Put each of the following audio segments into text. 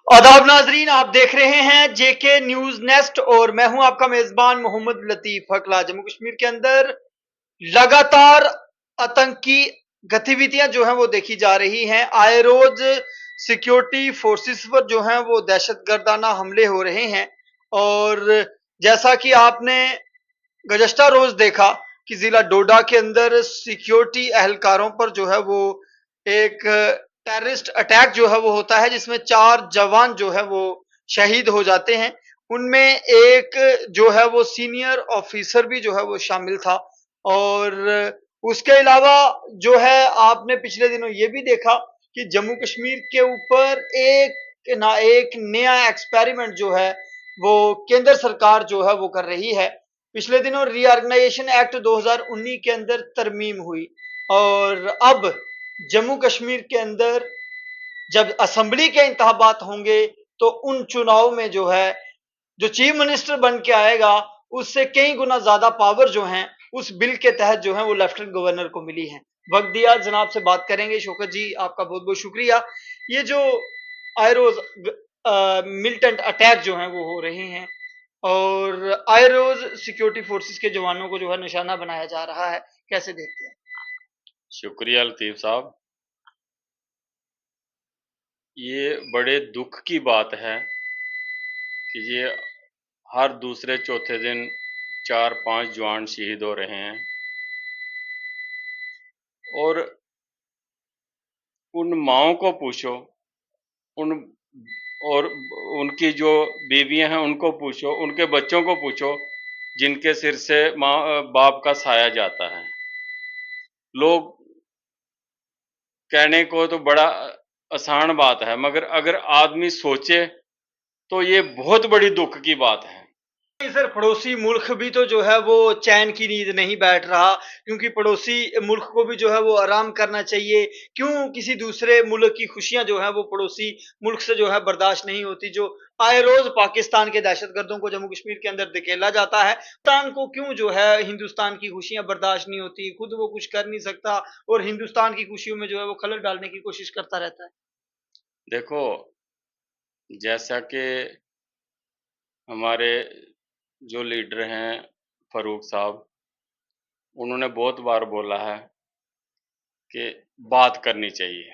आदाब नाजरीन, आप देख रहे हैं जेके न्यूज नेस्ट और मैं हूं आपका मेजबान मोहम्मद लतीफ हकला। जम्मू कश्मीर के अंदर लगातार आतंकी गतिविधियां जो हैं वो देखी जा रही हैं। आए रोज सिक्योरिटी फोर्सेस पर जो हैं वो दहशतगर्दाना हमले हो रहे हैं। और जैसा कि आपने गुज़श्ता रोज देखा कि जिला डोडा के अंदर सिक्योरिटी एहलकारों पर जो है वो एक टेररिस्ट अटैक जो है वो होता है, जिसमें 4 जवान जो है वो शहीद हो जाते हैं। उनमें एक जो है वो सीनियर ऑफिसर भी जो है वो शामिल था। और उसके अलावा जो है आपने पिछले दिनों ये भी देखा कि जम्मू कश्मीर के ऊपर एक नया एक्सपेरिमेंट जो है वो केंद्र सरकार जो है वो कर रही है। पिछले दिनों रीऑर्गेनाइजेशन एक्ट 2019 के अंदर तरमीम हुई और अब जम्मू कश्मीर के अंदर जब असेंबली के इंतखाबात होंगे तो उन चुनाव में जो है जो चीफ मिनिस्टर बन के आएगा उससे कई गुना ज्यादा पावर जो है उस बिल के तहत जो है वो लेफ्टिनेंट गवर्नर को मिली है। वक्त दिया जनाब से बात करेंगे। शौकत जी, आपका बहुत बहुत शुक्रिया। ये जो आए रोज मिलिटेंट अटैक जो है वो हो रहे हैं और आए रोज सिक्योरिटी फोर्सेस के जवानों को जो है निशाना बनाया जा रहा है, कैसे देखते हैं? शुक्रिया लतीफ़ साहब। ये बड़े दुख की बात है कि ये हर दूसरे चौथे दिन 4-5 जवान शहीद हो रहे हैं और उन माँओं को पूछो, उन और उनकी जो बीवियाँ हैं उनको पूछो, उनके बच्चों को पूछो जिनके सिर से बाप का साया जाता है। लोग कहने को तो बड़ा आसान बात है, मगर अगर आदमी सोचे तो ये बहुत बड़ी दुख की बात है। सर, पड़ोसी मुल्क भी तो जो है वो चैन की नींद नहीं बैठ रहा, क्योंकि पड़ोसी मुल्क को भी जो है वो आराम करना चाहिए। क्यों किसी दूसरे मुल्क की खुशियां जो है वो पड़ोसी मुल्क से जो है बर्दाश्त नहीं होती? जो आए रोज पाकिस्तान के दहशतगर्दों को जम्मू कश्मीर के अंदर धकेला जाता है, पाकिस्तान को क्यों जो है हिंदुस्तान की खुशियां बर्दाश्त नहीं होती? खुद वो कुछ कर नहीं सकता और हिंदुस्तान की खुशियों में जो है वो खलल डालने की कोशिश करता रहता है। देखो, जैसा कि हमारे जो लीडर हैं फ़ारूक साहब, उन्होंने बहुत बार बोला है कि बात करनी चाहिए,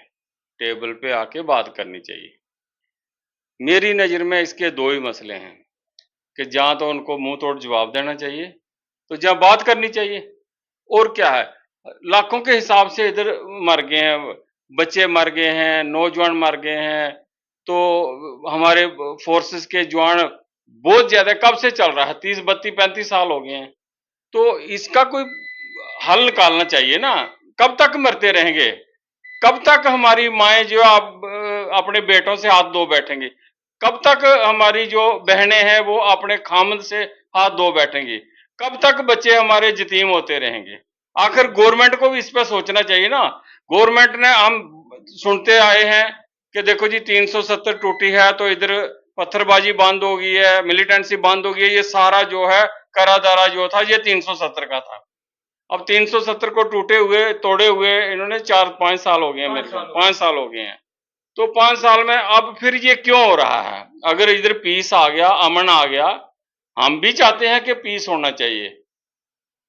टेबल पे आके बात करनी चाहिए। मेरी नज़र में इसके 2 ही मसले हैं कि जहाँ तो उनको मुँह तोड़ जवाब देना चाहिए, तो जहाँ बात करनी चाहिए। और क्या है, लाखों के हिसाब से इधर मर गए हैं, बच्चे मर गए हैं, नौजवान मर गए हैं, तो हमारे फोर्सेस के जवान बहुत ज़्यादा कब से चल रहा है, 30-32-35 साल हो गए हैं। तो इसका कोई हल निकालना चाहिए ना। कब तक मरते रहेंगे? कब तक हमारी माएँ जो अपने बेटों से हाथ धो बैठेंगी? कब तक हमारी जो बहनें हैं वो अपने खामद से हाथ धो बैठेंगी? कब तक बच्चे हमारे यतीम होते रहेंगे? आखिर गवर्नमेंट को भी इस पर सोचना चाहिए ना। गवर्नमेंट ने हम सुनते आए हैं कि देखो जी 370 टूटी है तो इधर पत्थरबाजी बंद हो गई है, मिलिटेंसी बंद हो गई है। ये सारा जो है करा धारा जो था ये 370 का था। अब 370 को टूटे हुए तोड़े हुए इन्होंने 4-5 साल हो गए हैं, मेरे ख्याल 5 साल हो गए हैं। तो 5 साल में अब फिर ये क्यों हो रहा है? अगर इधर पीस आ गया, अमन आ गया, हम भी चाहते हैं कि पीस होना चाहिए,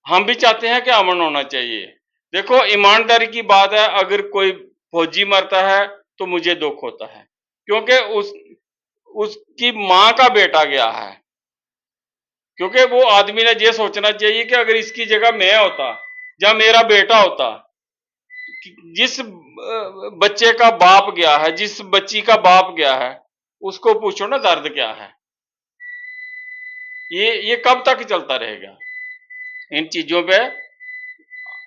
हम भी चाहते हैं कि अमन होना चाहिए। देखो, ईमानदारी की बात है, अगर कोई फौजी मरता है तो मुझे दुख होता है, क्योंकि उसकी माँ का बेटा गया है। क्योंकि वो आदमी ने ये सोचना चाहिए कि अगर इसकी जगह मैं होता या मेरा बेटा होता, जिस बच्चे का बाप गया है, जिस बच्ची का बाप गया है, उसको पूछो ना दर्द क्या है। ये कब तक चलता रहेगा? इन चीजों पे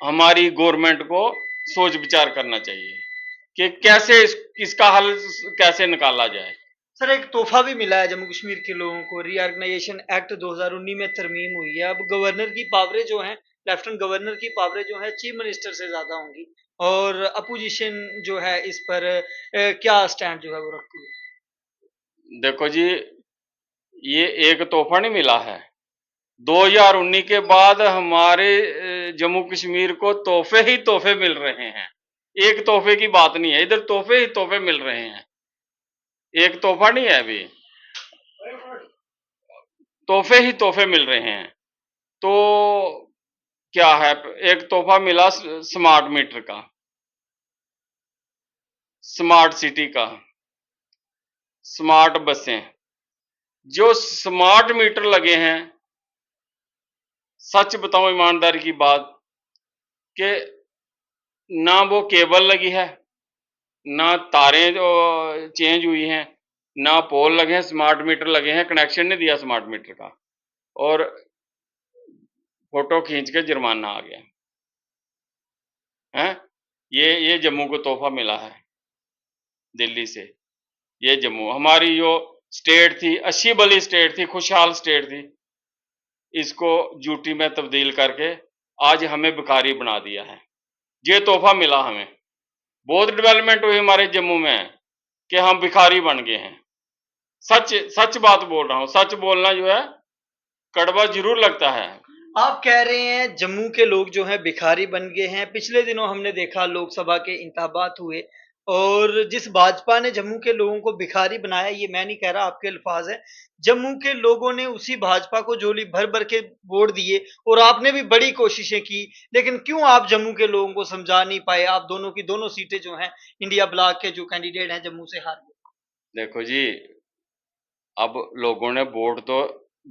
हमारी गवर्नमेंट को सोच विचार करना चाहिए कि कैसे इसका हल कैसे निकाला जाए। सर, एक तोहफा भी मिला है जम्मू कश्मीर के लोगों को। रीऑर्गेनाइजेशन एक्ट 2019 में तरमीम हुई है। अब गवर्नर की पावरें जो हैं, लेफ्टिनेंट गवर्नर की पावरें जो हैं चीफ मिनिस्टर से ज्यादा होंगी। और अपोजिशन जो है इस पर क्या स्टैंड जो है वो रखती है? देखो जी, ये एक तोहफा नहीं मिला है। 2019 के बाद हमारे जम्मू कश्मीर को तोहफे ही तोहफे मिल रहे हैं। एक तोहफे की बात नहीं है, इधर तोहफे ही तोहफे मिल रहे हैं। एक तोहफा नहीं है अभी, तोहफे ही तोहफे मिल रहे हैं। तो क्या है, एक तोहफा मिला स्मार्ट मीटर का, स्मार्ट सिटी का, स्मार्ट बसें। जो स्मार्ट मीटर लगे हैं, सच बताऊं ईमानदारी की बात, कि ना वो केबल लगी है, ना तारें जो चेंज हुई हैं, ना पोल लगे हैं, स्मार्ट मीटर लगे हैं, कनेक्शन नहीं दिया स्मार्ट मीटर का, और फोटो खींच के जुर्माना आ गया है। ये जम्मू को तोहफा मिला है दिल्ली से। ये जम्मू हमारी जो स्टेट थी, अच्छी भली स्टेट थी, खुशहाल स्टेट थी, इसको यूटी में तब्दील करके आज हमें भिखारी बना दिया है। ये तोहफा मिला हमें, बहुत डेवलपमेंट हुई हमारे जम्मू में कि हम भिखारी बन गए हैं। सच सच बात बोल रहा हूँ, सच बोलना जो है कड़वा जरूर लगता है। आप कह रहे हैं जम्मू के लोग जो हैं भिखारी बन गए हैं। पिछले दिनों हमने देखा लोकसभा के इंतखाबात हुए और जिस भाजपा ने जम्मू के लोगों को भिखारी बनाया, ये मैं नहीं कह रहा, आपके अल्फाज है, जम्मू के लोगों ने उसी भाजपा को झोली भर भर के वोट दिए और आपने भी बड़ी कोशिशें की, लेकिन क्यों आप जम्मू के लोगों को समझा नहीं पाए? आप दोनों की दोनों सीटें जो हैं इंडिया ब्लॉक के जो कैंडिडेट हैं जम्मू से हार गए। देखो जी, अब लोगों ने वोट तो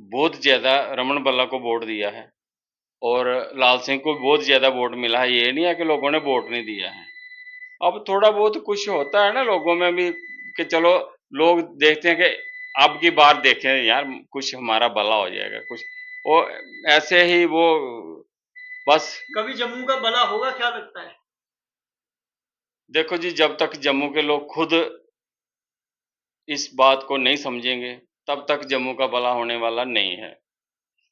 बहुत ज्यादा रमन बल्ला को वोट दिया है और लाल सिंह को बहुत ज्यादा वोट मिला है, ये नहीं है कि लोगों ने वोट नहीं दिया है। अब थोड़ा बहुत कुछ होता है ना लोगों में भी, कि चलो लोग देखते हैं कि अब की बार देखें यार कुछ हमारा भला हो जाएगा, कुछ वो ऐसे ही वो बस। कभी जम्मू का भला होगा क्या लगता है? देखो जी, जब तक जम्मू के लोग खुद इस बात को नहीं समझेंगे तब तक जम्मू का भला होने वाला नहीं है।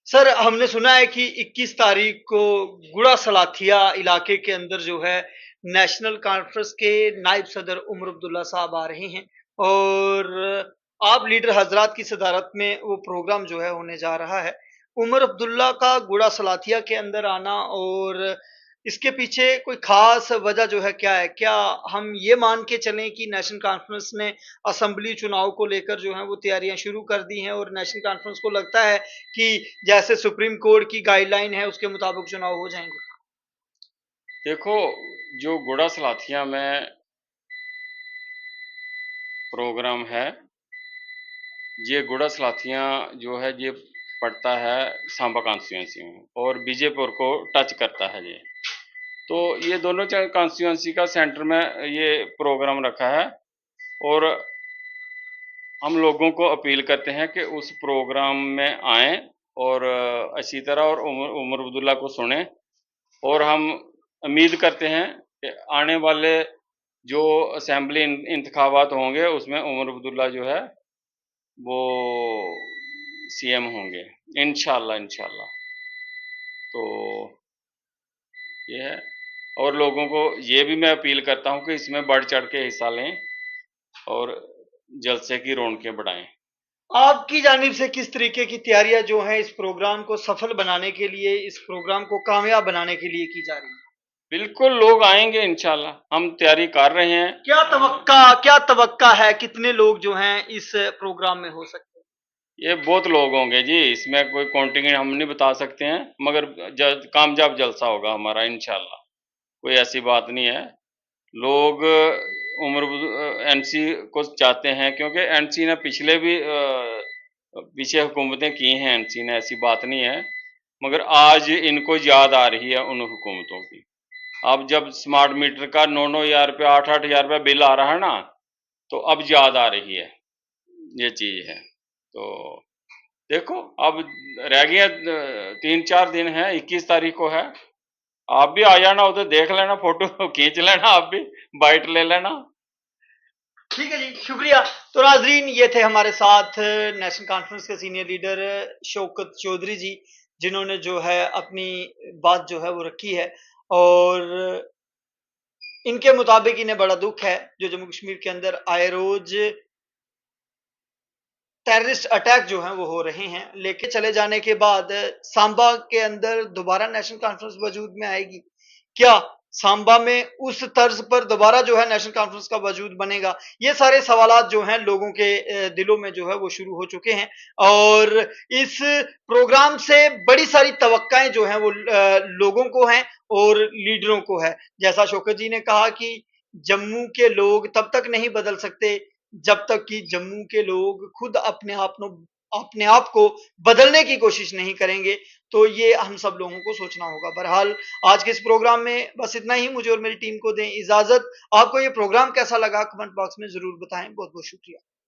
सर, हमने सुना है कि 21 तारीख को गुड़ा सलाथिया इलाके के अंदर जो है नेशनल कॉन्फ्रेंस के नायब सदर उमर अब्दुल्ला साहब आ रहे हैं और आप लीडर हजरात की सदारत में वो प्रोग्राम जो है होने जा रहा है। उमर अब्दुल्ला का गुड़ा सलाथिया के अंदर आना और इसके पीछे कोई खास वजह जो है क्या है? क्या हम ये मान के चलें कि नेशनल कॉन्फ्रेंस ने असेंबली चुनाव को लेकर जो है वो तैयारियां शुरू कर दी हैं और नेशनल कॉन्फ्रेंस को लगता है कि जैसे सुप्रीम कोर्ट की गाइडलाइन है उसके मुताबिक चुनाव हो जाएंगे? देखो, जो गुड़ा सलाथिया में प्रोग्राम है, ये गुड़ा सलाथिया जो है ये पड़ता है सांबा कॉन्स्टिट्यूंसी में और बीजेपुर को टच करता है ये। तो ये दोनों कॉन्स्टिट्यूंसी का सेंटर में ये प्रोग्राम रखा है और हम लोगों को अपील करते हैं कि उस प्रोग्राम में आएं और अच्छी तरह और उमर अब्दुल्ला को सुने। और हम उम्मीद करते हैं कि आने वाले जो असेंबली इंतखाबात होंगे उसमें उमर अब्दुल्ला जो है वो सीएम होंगे, इंशाल्लाह इंशाल्लाह। तो ये है, और लोगों को ये भी मैं अपील करता हूँ कि इसमें बढ़ चढ़ के हिस्सा लें और जलसे की रौनकें बढ़ाएं। आपकी जानिब से किस तरीके की तैयारियां जो हैं इस प्रोग्राम को सफल बनाने के लिए, इस प्रोग्राम को कामयाब बनाने के लिए की जा रही है? बिल्कुल लोग आएंगे इंशाल्लाह, हम तैयारी कर रहे हैं। क्या तवक्का है, कितने लोग जो हैं इस प्रोग्राम में हो सकते हैं? ये बहुत लोग होंगे जी, इसमें कोई कॉन्टिंजेंट हम नहीं बता सकते हैं, मगर कामयाब जलसा होगा हमारा इंशाल्लाह, कोई ऐसी बात नहीं है। लोग उम्र एनसी को चाहते हैं क्योंकि एनसी ने पिछले भी पीछे हुकूमतें की हैं, एनसी ने, ऐसी बात नहीं है, मगर आज इनको याद आ रही है उन हुकूमतों की। अब जब स्मार्ट मीटर का 9-9 हज़ार रुपया 8-8 हज़ार रुपया बिल आ रहा है ना, तो अब याद आ रही है, ये चीज़ है। तो देखो, अब रह गया 3-4 दिन है, 21 तारीख को है। आप भी आ जाना, उधर देख लेना, फोटो खींच लेना, आप भी बाइट ले लेना। ठीक है जी, शुक्रिया। तो नाजरीन, ये थे हमारे साथ नेशनल कॉन्फ्रेंस के सीनियर लीडर शौकत चौधरी जी, जिन्होंने जो है अपनी बात जो है वो रखी है और इनके मुताबिक इन्हें बड़ा दुख है जो जम्मू कश्मीर के अंदर आए रोज टेररिस्ट अटैक जो हैं वो हो रहे हैं। लेके चले जाने के बाद सांबा के अंदर दोबारा नेशनल कॉन्फ्रेंस वजूद में आएगी क्या? सांबा में उस तर्ज पर दोबारा जो है नेशनल कॉन्फ्रेंस का वजूद बनेगा? ये सारे सवालात जो हैं लोगों के दिलों में जो है वो शुरू हो चुके हैं और इस प्रोग्राम से बड़ी सारी तवक्काएँ जो हैं वो लोगों को हैं और लीडरों को है। जैसा शौकत जी ने कहा कि जम्मू के लोग तब तक नहीं बदल सकते जब तक कि जम्मू के लोग खुद अपने आप को बदलने की कोशिश नहीं करेंगे, तो ये हम सब लोगों को सोचना होगा। बहरहाल आज के इस प्रोग्राम में बस इतना ही, मुझे और मेरी टीम को दें इजाज़त। आपको ये प्रोग्राम कैसा लगा कमेंट बॉक्स में ज़रूर बताएँ। बहुत-बहुत शुक्रिया।